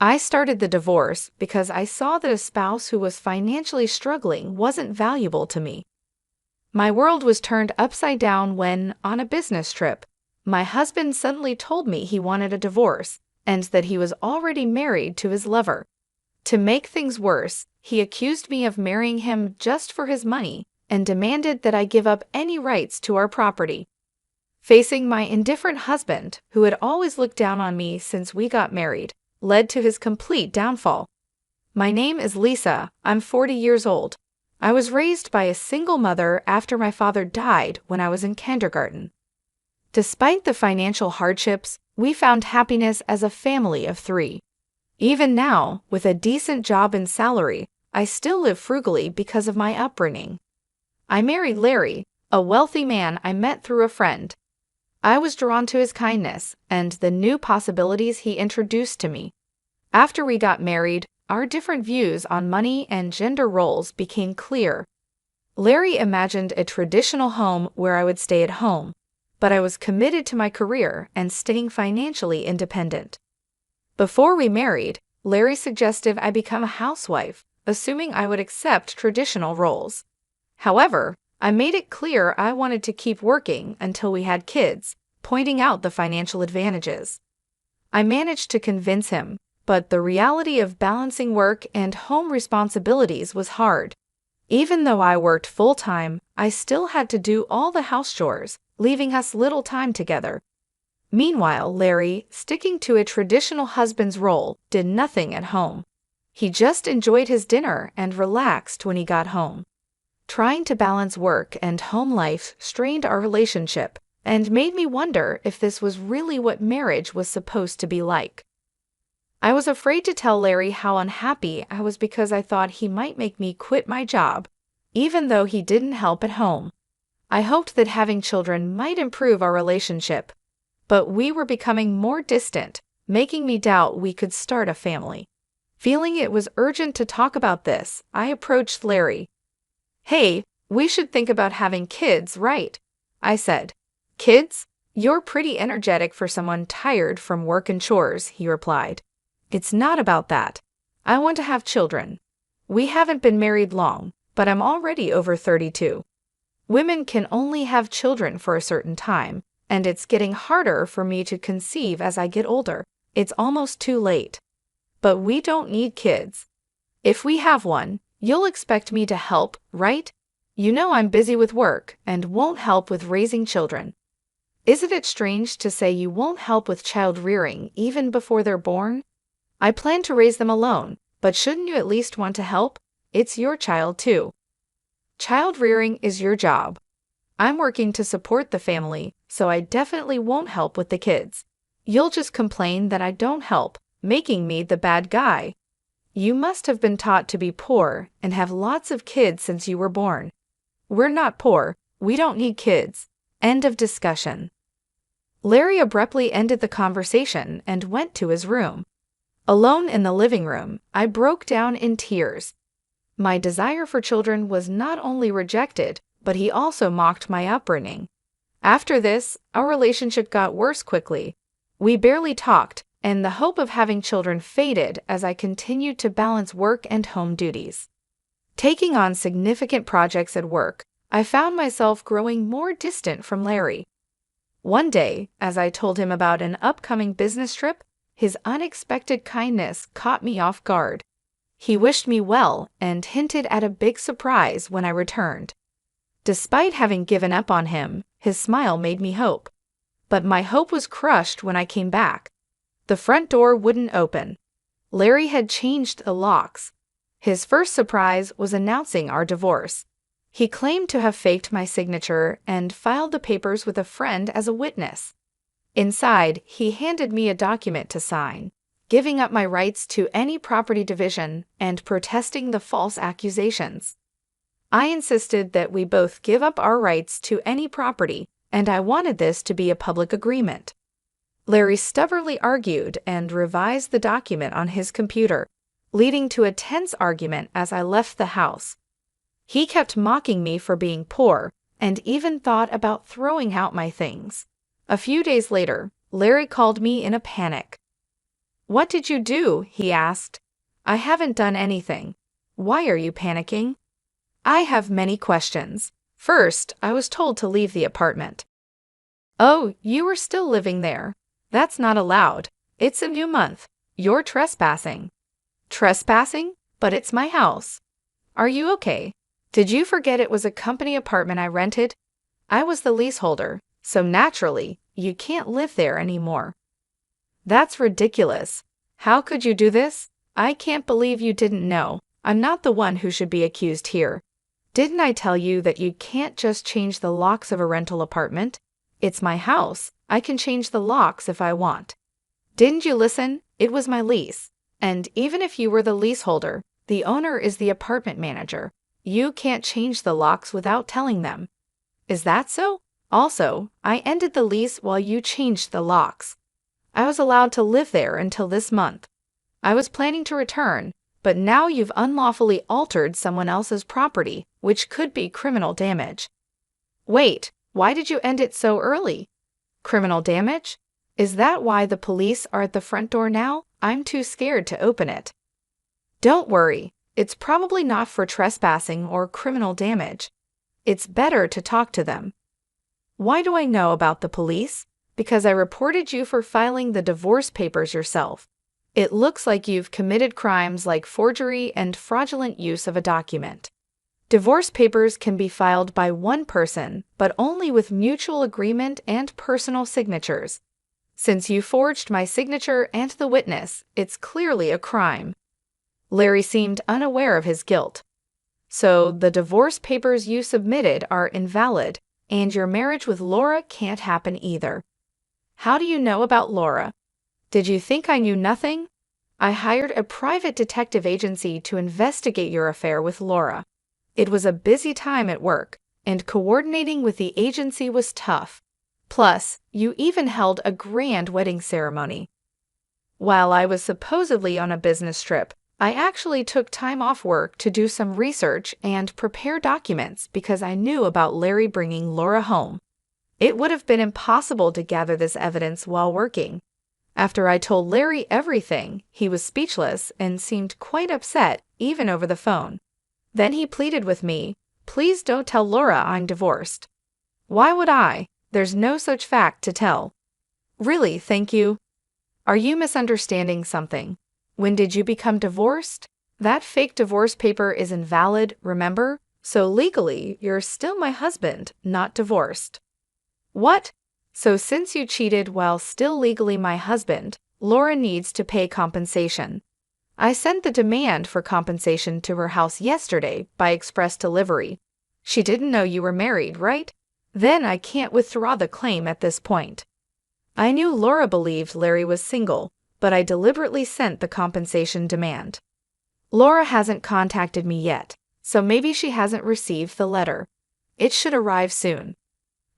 I started the divorce because I saw that a spouse who was financially struggling wasn't valuable to me. My world was turned upside down when, on a business trip, my husband suddenly told me he wanted a divorce and that he was already married to his lover. To make things worse, he accused me of marrying him just for his money and demanded that I give up any rights to our property. Facing my indifferent husband, who had always looked down on me since we got married, led to his complete downfall. My name is Lisa. I'm 40 years old. I was raised by a single mother after my father died when I was in kindergarten. Despite the financial hardships, we found happiness as a family of 3. Even now, with a decent job and salary, I still live frugally because of my upbringing. I married Larry, a wealthy man I met through a friend. I was drawn to his kindness and the new possibilities he introduced to me. After we got married, our different views on money and gender roles became clear. Larry imagined a traditional home where I would stay at home, but I was committed to my career and staying financially independent. Before we married, Larry suggested I become a housewife, assuming I would accept traditional roles. However, I made it clear I wanted to keep working until we had kids, pointing out the financial advantages. I managed to convince him, but the reality of balancing work and home responsibilities was hard. Even though I worked full-time, I still had to do all the house chores, leaving us little time together. Meanwhile, Larry, sticking to a traditional husband's role, did nothing at home. He just enjoyed his dinner and relaxed when he got home. Trying to balance work and home life strained our relationship and made me wonder if this was really what marriage was supposed to be like. I was afraid to tell Larry how unhappy I was because I thought he might make me quit my job, even though he didn't help at home. I hoped that having children might improve our relationship, but we were becoming more distant, making me doubt we could start a family. Feeling it was urgent to talk about this, I approached Larry. "Hey, we should think about having kids, right?" I said. "Kids? You're pretty energetic for someone tired from work and chores," he replied. "It's not about that. I want to have children. We haven't been married long, but I'm already over 32. Women can only have children for a certain time, and it's getting harder for me to conceive as I get older. It's almost too late. But we don't need kids. If we have one, you'll expect me to help, right? You know I'm busy with work and won't help with raising children. Isn't it strange to say you won't help with child rearing even before they're born? I plan to raise them alone, but shouldn't you at least want to help? It's your child too. Child rearing is your job. I'm working to support the family, so I definitely won't help with the kids. You'll just complain that I don't help, making me the bad guy. You must have been taught to be poor and have lots of kids since you were born. We're not poor. We don't need kids. End of discussion. Larry abruptly ended the conversation and went to his room. Alone in the living room, I broke down in tears. My desire for children was not only rejected, but he also mocked my upbringing. After this, our relationship got worse quickly. We barely talked, and the hope of having children faded as I continued to balance work and home duties. Taking on significant projects at work, I found myself growing more distant from Larry. One day, as I told him about an upcoming business trip, his unexpected kindness caught me off guard. He wished me well and hinted at a big surprise when I returned. Despite having given up on him, his smile made me hope. But my hope was crushed when I came back. The front door wouldn't open. Larry had changed the locks. His first surprise was announcing our divorce. He claimed to have faked my signature and filed the papers with a friend as a witness. Inside, he handed me a document to sign, giving up my rights to any property division and protesting the false accusations. I insisted that we both give up our rights to any property, and I wanted this to be a public agreement. Larry stubbornly argued and revised the document on his computer, leading to a tense argument as I left the house. He kept mocking me for being poor and even thought about throwing out my things. A few days later, Larry called me in a panic. What did you do? He asked. I haven't done anything. Why are you panicking? I have many questions. First, I was told to leave the apartment. Oh, you were still living there. That's not allowed. It's a new month. You're trespassing. Trespassing? But it's my house. Are you okay? Did you forget it was a company apartment I rented? I was the leaseholder, so naturally, you can't live there anymore. That's ridiculous. How could you do this? I can't believe you didn't know. I'm not the one who should be accused here. Didn't I tell you that you can't just change the locks of a rental apartment? It's my house. I can change the locks if I want. Didn't you listen? It was my lease. And even if you were the leaseholder, the owner is the apartment manager. You can't change the locks without telling them. Is that so? Also, I ended the lease while you changed the locks. I was allowed to live there until this month. I was planning to return, but now you've unlawfully altered someone else's property, which could be criminal damage. Wait, why did you end it so early? Criminal damage? Is that why the police are at the front door now? I'm too scared to open it. Don't worry, it's probably not for trespassing or criminal damage. It's better to talk to them. Why do I know about the police? Because I reported you for filing the divorce papers yourself. It looks like you've committed crimes like forgery and fraudulent use of a document. Divorce papers can be filed by one person, but only with mutual agreement and personal signatures. Since you forged my signature and the witness, it's clearly a crime. Larry seemed unaware of his guilt. So, the divorce papers you submitted are invalid, and your marriage with Laura can't happen either. How do you know about Laura? Did you think I knew nothing? I hired a private detective agency to investigate your affair with Laura. It was a busy time at work, and coordinating with the agency was tough. Plus, you even held a grand wedding ceremony. While I was supposedly on a business trip, I actually took time off work to do some research and prepare documents because I knew about Larry bringing Laura home. It would have been impossible to gather this evidence while working. After I told Larry everything, he was speechless and seemed quite upset, even over the phone. Then he pleaded with me, "Please don't tell Laura I'm divorced." Why would I? There's no such fact to tell. Really, thank you. Are you misunderstanding something? When did you become divorced? That fake divorce paper is invalid, remember? So legally, you're still my husband, not divorced. What? So since you cheated while still legally my husband, Laura needs to pay compensation. I sent the demand for compensation to her house yesterday by express delivery. She didn't know you were married, right? Then I can't withdraw the claim at this point. I knew Laura believed Larry was single, but I deliberately sent the compensation demand. Laura hasn't contacted me yet, so maybe she hasn't received the letter. It should arrive soon.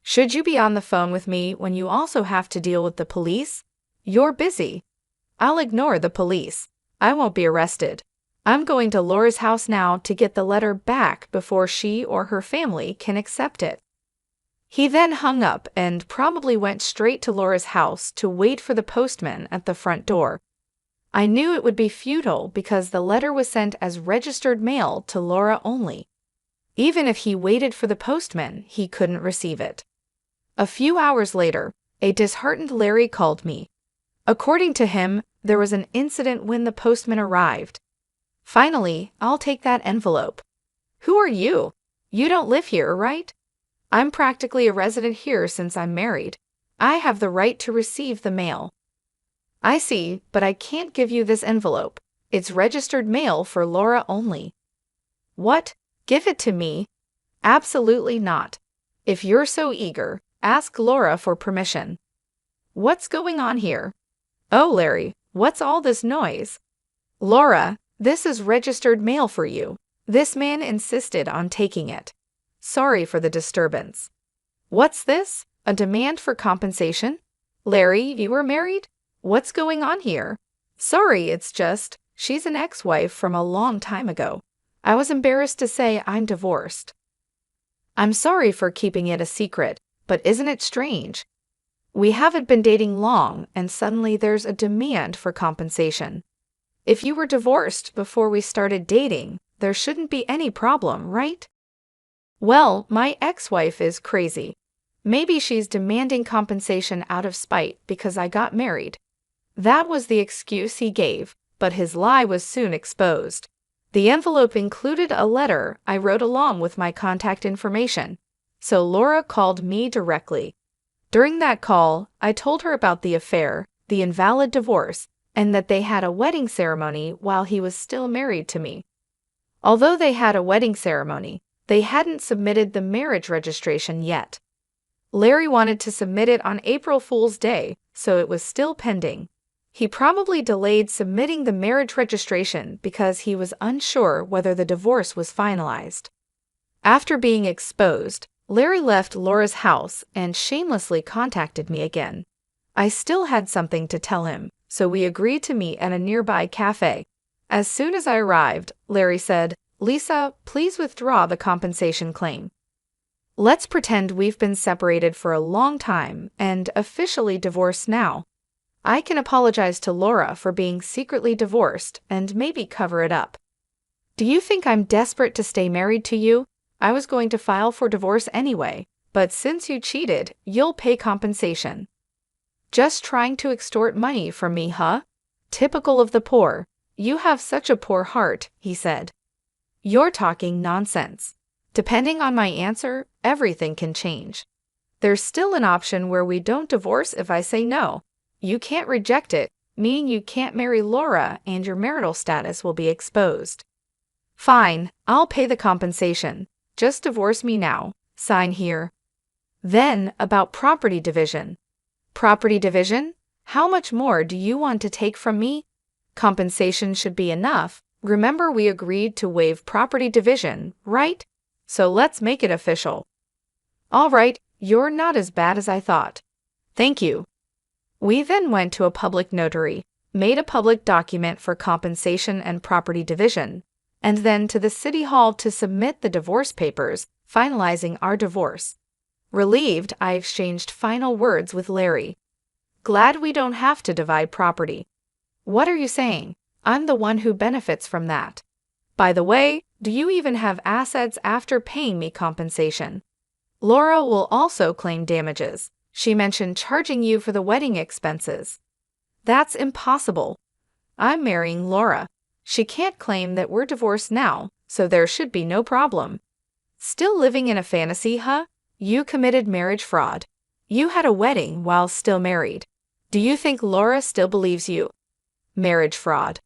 Should you be on the phone with me when you also have to deal with the police? You're busy. I'll ignore the police. I won't be arrested. I'm going to Laura's house now to get the letter back before she or her family can accept it. He then hung up and probably went straight to Laura's house to wait for the postman at the front door. I knew it would be futile because the letter was sent as registered mail to Laura only. Even if he waited for the postman, he couldn't receive it. A few hours later, a disheartened Larry called me. According to him, there was an incident when the postman arrived. Finally, I'll take that envelope. Who are you? You don't live here, right? I'm practically a resident here since I'm married. I have the right to receive the mail. I see, but I can't give you this envelope. It's registered mail for Laura only. What? Give it to me? Absolutely not. If you're so eager, ask Laura for permission. What's going on here? Oh, Larry, what's all this noise? Laura, this is registered mail for you. This man insisted on taking it. Sorry for the disturbance. What's this? A demand for compensation? Larry, you were married? What's going on here? Sorry, it's just, she's an ex-wife from a long time ago. I was embarrassed to say I'm divorced. I'm sorry for keeping it a secret, but isn't it strange? We haven't been dating long, and suddenly there's a demand for compensation. If you were divorced before we started dating, there shouldn't be any problem, right? Well, my ex-wife is crazy. Maybe she's demanding compensation out of spite because I got married. That was the excuse he gave, but his lie was soon exposed. The envelope included a letter I wrote along with my contact information, so Laura called me directly. During that call, I told her about the affair, the invalid divorce, and that they had a wedding ceremony while he was still married to me. Although they had a wedding ceremony, they hadn't submitted the marriage registration yet. Larry wanted to submit it on April Fool's Day, so it was still pending. He probably delayed submitting the marriage registration because he was unsure whether the divorce was finalized. After being exposed, Larry left Laura's house and shamelessly contacted me again. I still had something to tell him, so we agreed to meet at a nearby cafe. As soon as I arrived, Larry said, "Lisa, please withdraw the compensation claim. Let's pretend we've been separated for a long time and officially divorced now. I can apologize to Laura for being secretly divorced and maybe cover it up. Do you think I'm desperate to stay married to you? I was going to file for divorce anyway, but since you cheated, you'll pay compensation." Just trying to extort money from me, huh? Typical of the poor. You have such a poor heart, he said. You're talking nonsense. Depending on my answer, everything can change. There's still an option where we don't divorce if I say no. You can't reject it, meaning you can't marry Laura and your marital status will be exposed. Fine, I'll pay the compensation. Just divorce me now. Sign here. Then, about property division. Property division? How much more do you want to take from me? Compensation should be enough. Remember we agreed to waive property division, right? So let's make it official. All right, you're not as bad as I thought. Thank you. We then went to a public notary, made a public document for compensation and property division, and then to the city hall to submit the divorce papers, finalizing our divorce. Relieved, I exchanged final words with Larry. Glad we don't have to divide property. What are you saying? I'm the one who benefits from that. By the way, do you even have assets after paying me compensation? Laura will also claim damages. She mentioned charging you for the wedding expenses. That's impossible. I'm marrying Laura. She can't claim that we're divorced now, so there should be no problem. Still living in a fantasy, huh? You committed marriage fraud. You had a wedding while still married. Do you think Laura still believes you? Marriage fraud.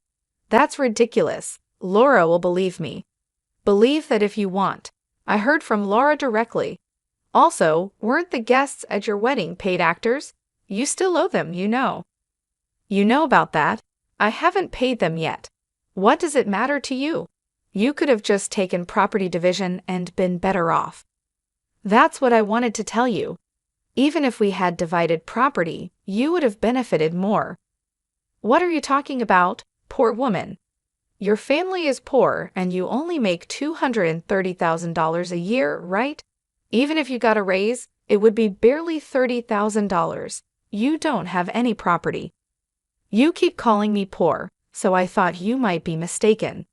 That's ridiculous. Laura will believe me. Believe that if you want. I heard from Laura directly. Also, weren't the guests at your wedding paid actors? You still owe them, you know. You know about that? I haven't paid them yet. What does it matter to you? You could have just taken property division and been better off. That's what I wanted to tell you. Even if we had divided property, you would have benefited more. What are you talking about, poor woman? Your family is poor and you only make $230,000 a year, right? Even if you got a raise, it would be barely $30,000. You don't have any property. You keep calling me poor, so I thought you might be mistaken.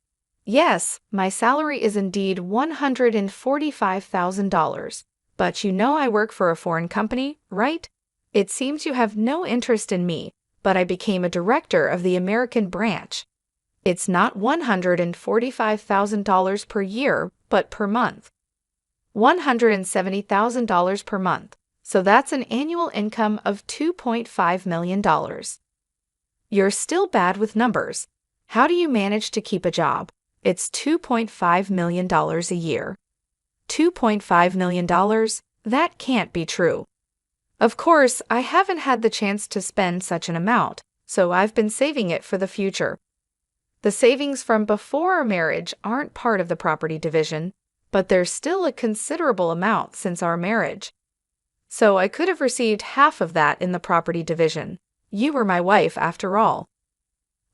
Yes, my salary is indeed $145,000, but you know I work for a foreign company, right? It seems you have no interest in me, but I became a director of the American branch. It's not $145,000 per year, but per month. $170,000 per month, so that's an annual income of $2.5 million. You're still bad with numbers. How do you manage to keep a job? It's $2.5 million a year. $2.5 million? That can't be true. Of course, I haven't had the chance to spend such an amount, so I've been saving it for the future. The savings from before our marriage aren't part of the property division, but there's still a considerable amount since our marriage. So I could have received half of that in the property division. You were my wife after all.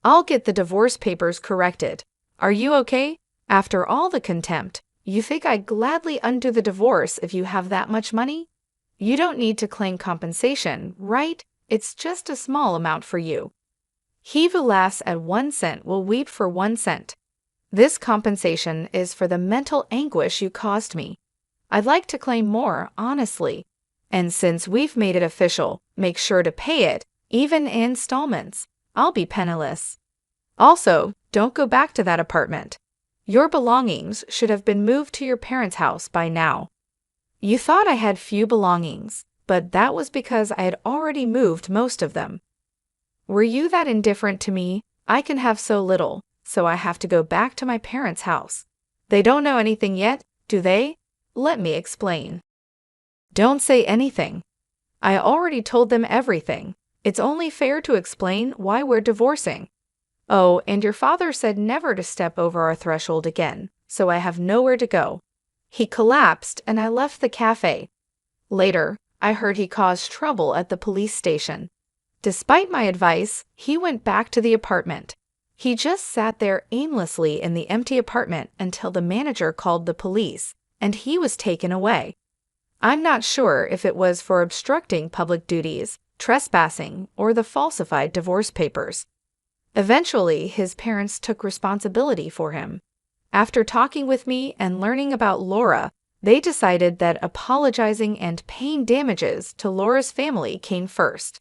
I'll get the divorce papers corrected. Are you okay? After all the contempt, you think I'd gladly undo the divorce if you have that much money? You don't need to claim compensation, right? It's just a small amount for you. He who laughs at 1 cent will weep for 1 cent. This compensation is for the mental anguish you caused me. I'd like to claim more, honestly. And since we've made it official, make sure to pay it, even in installments. I'll be penniless. Also, don't go back to that apartment. Your belongings should have been moved to your parents' house by now. You thought I had few belongings, but that was because I had already moved most of them. Were you that indifferent to me? I can have so little, so I have to go back to my parents' house. They don't know anything yet, do they? Let me explain. Don't say anything. I already told them everything. It's only fair to explain why we're divorcing. Oh, and your father said never to step over our threshold again, so I have nowhere to go. He collapsed and I left the cafe. Later, I heard he caused trouble at the police station. Despite my advice, he went back to the apartment. He just sat there aimlessly in the empty apartment until the manager called the police, and he was taken away. I'm not sure if it was for obstructing public duties, trespassing, or the falsified divorce papers. Eventually, his parents took responsibility for him. After talking with me and learning about Laura, they decided that apologizing and paying damages to Laura's family came first.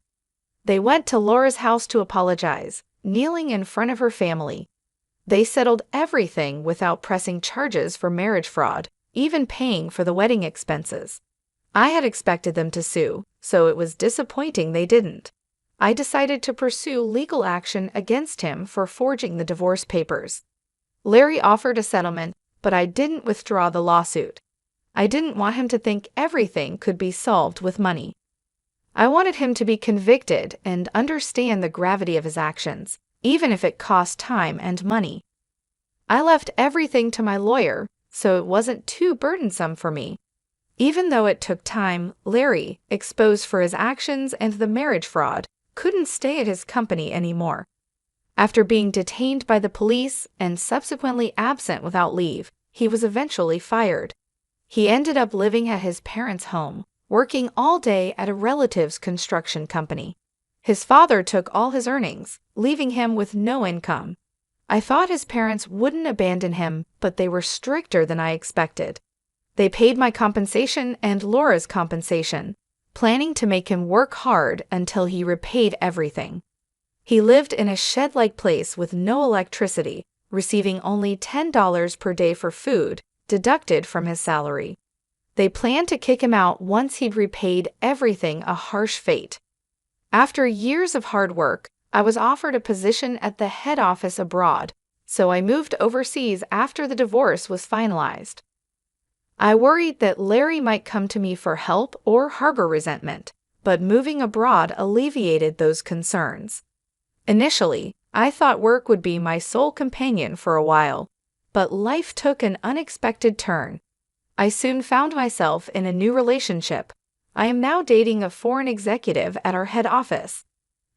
They went to Laura's house to apologize, kneeling in front of her family. They settled everything without pressing charges for marriage fraud, even paying for the wedding expenses. I had expected them to sue, so it was disappointing they didn't. I decided to pursue legal action against him for forging the divorce papers. Larry offered a settlement, but I didn't withdraw the lawsuit. I didn't want him to think everything could be solved with money. I wanted him to be convicted and understand the gravity of his actions, even if it cost time and money. I left everything to my lawyer, so it wasn't too burdensome for me. Even though it took time, Larry, exposed for his actions and the marriage fraud, couldn't stay at his company anymore. After being detained by the police and subsequently absent without leave, he was eventually fired. He ended up living at his parents' home, working all day at a relative's construction company. His father took all his earnings, leaving him with no income. I thought his parents wouldn't abandon him, but they were stricter than I expected. They paid my compensation and Laura's compensation, planning to make him work hard until he repaid everything. He lived in a shed-like place with no electricity, receiving only $10 per day for food, deducted from his salary. They planned to kick him out once he'd repaid everything, a harsh fate. After years of hard work, I was offered a position at the head office abroad, so I moved overseas after the divorce was finalized. I worried that Larry might come to me for help or harbor resentment, but moving abroad alleviated those concerns. Initially, I thought work would be my sole companion for a while, but life took an unexpected turn. I soon found myself in a new relationship. I am now dating a foreign executive at our head office.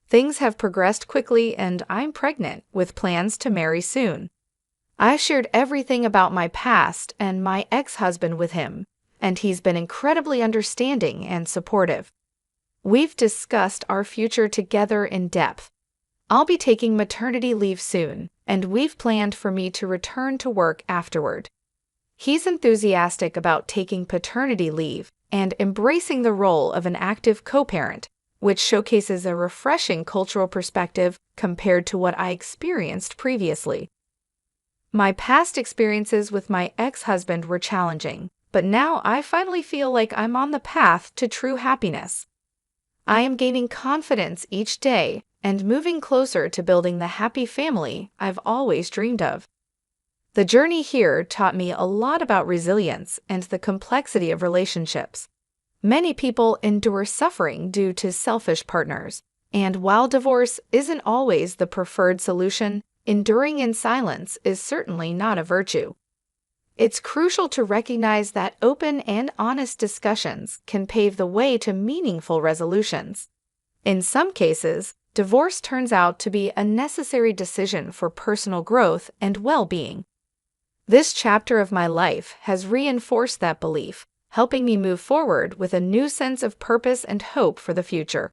Things have progressed quickly and I'm pregnant with plans to marry soon. I shared everything about my past and my ex-husband with him, and he's been incredibly understanding and supportive. We've discussed our future together in depth. I'll be taking maternity leave soon, and we've planned for me to return to work afterward. He's enthusiastic about taking paternity leave and embracing the role of an active co-parent, which showcases a refreshing cultural perspective compared to what I experienced previously. My past experiences with my ex-husband were challenging, but now I finally feel like I'm on the path to true happiness. I am gaining confidence each day and moving closer to building the happy family I've always dreamed of. The journey here taught me a lot about resilience and the complexity of relationships. Many people endure suffering due to selfish partners, and while divorce isn't always the preferred solution, enduring in silence is certainly not a virtue. It's crucial to recognize that open and honest discussions can pave the way to meaningful resolutions. In some cases, divorce turns out to be a necessary decision for personal growth and well-being. This chapter of my life has reinforced that belief, helping me move forward with a new sense of purpose and hope for the future.